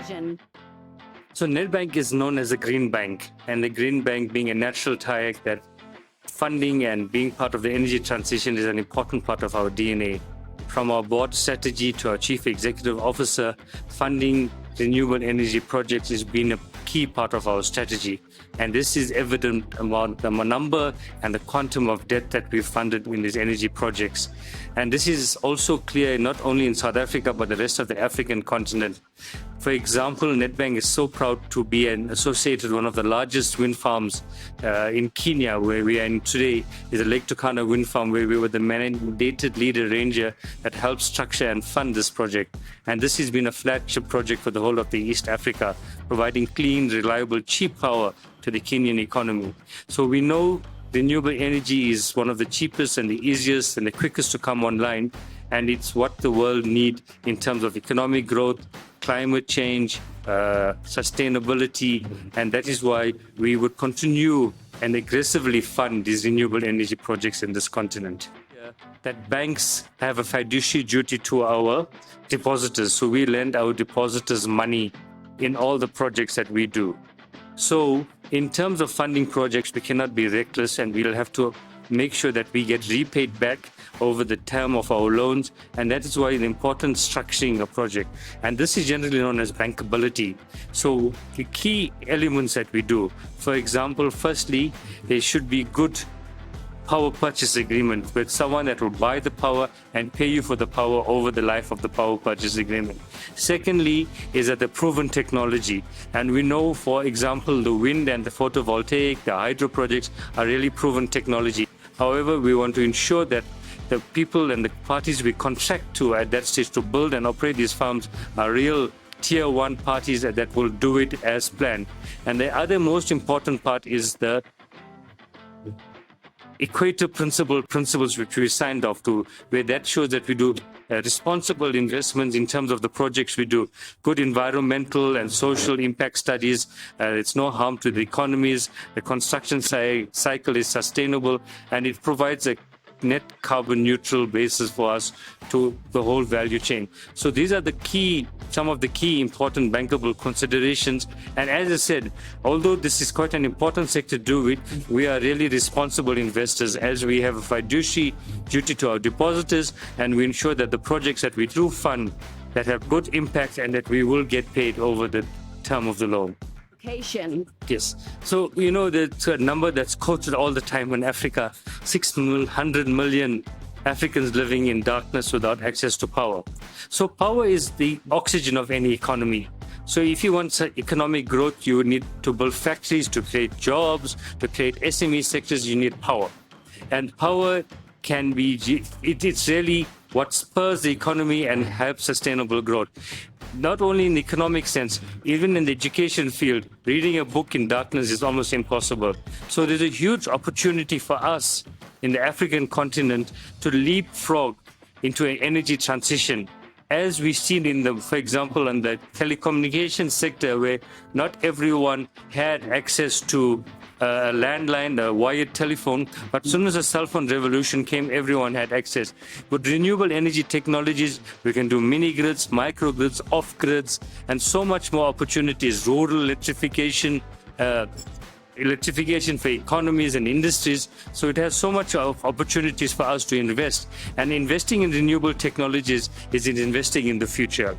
vision? So Nedbank is known as a green bank, and the green bank being a natural tie that funding and being part of the energy transition is an important part of our DNA. From our board strategy to our chief executive officer, funding renewable energy projects has been a key part of our strategy. And this is evident about the number and the quantum of debt that we've funded in these energy projects. And this is also clear not only in South Africa, but the rest of the African continent. For example, Nedbank is so proud to be associated with one of the largest wind farms in Kenya, where we are in today, is the Lake Turkana wind farm, where we were the mandated lead arranger that helped structure and fund this project. And this has been a flagship project for the whole of the East Africa, providing clean, reliable, cheap power to the Kenyan economy. So we know renewable energy is one of the cheapest and the easiest and the quickest to come online, and it's what the world needs in terms of economic growth, climate change, sustainability, and that is why we would continue and aggressively fund these renewable energy projects in this continent. That banks have a fiduciary duty to our depositors, so we lend our depositors money in all the projects that we do. So in terms of funding projects, we cannot be reckless, and we'll have to make sure that we get repaid back over the term of our loans, and that is why the important structuring a project. And this is generally known as bankability. So the key elements that we do, for example, firstly, there should be good power purchase agreement with someone that will buy the power and pay you for the power over the life of the power purchase agreement. Secondly, is that the proven technology. And we know, for example, the wind and the photovoltaic, the hydro projects are really proven technology. However, we want to ensure that the people and the parties we contract to at that stage to build and operate these farms are real tier one parties that will do it as planned. And the other most important part is the Equator principles which we signed off to, where that shows that we do responsible investments in terms of the projects we do, good environmental and social impact studies, it's no harm to the economies, the construction cycle is sustainable, and it provides a net carbon neutral basis for us to the whole value chain. So these are some of the key important bankable considerations. And as I said, although this is quite an important sector to do with, we are really responsible investors, as we have a fiduciary duty to our depositors, and we ensure that the projects that we do fund that have good impact and that we will get paid over the term of the loan. Yes. So, you know, there's a number that's quoted all the time in Africa, 600 million Africans living in darkness without access to power. So power is the oxygen of any economy. So if you want economic growth, you need to build factories, to create jobs, to create SME sectors, you need power. And power can be, it's really what spurs the economy and helps sustainable growth. Not only in the economic sense, even in the education field, reading a book in darkness is almost impossible. So there's a huge opportunity for us in the African continent to leapfrog into an energy transition, as we've seen for example, in the telecommunications sector, where not everyone had access to a landline, a wired telephone, but as soon as the cell phone revolution came, everyone had access. With renewable energy technologies, we can do mini grids, microgrids, off grids, and so much more opportunities, rural electrification, electrification for economies and industries. So it has so much of opportunities for us to invest. And investing in renewable technologies is investing in the future.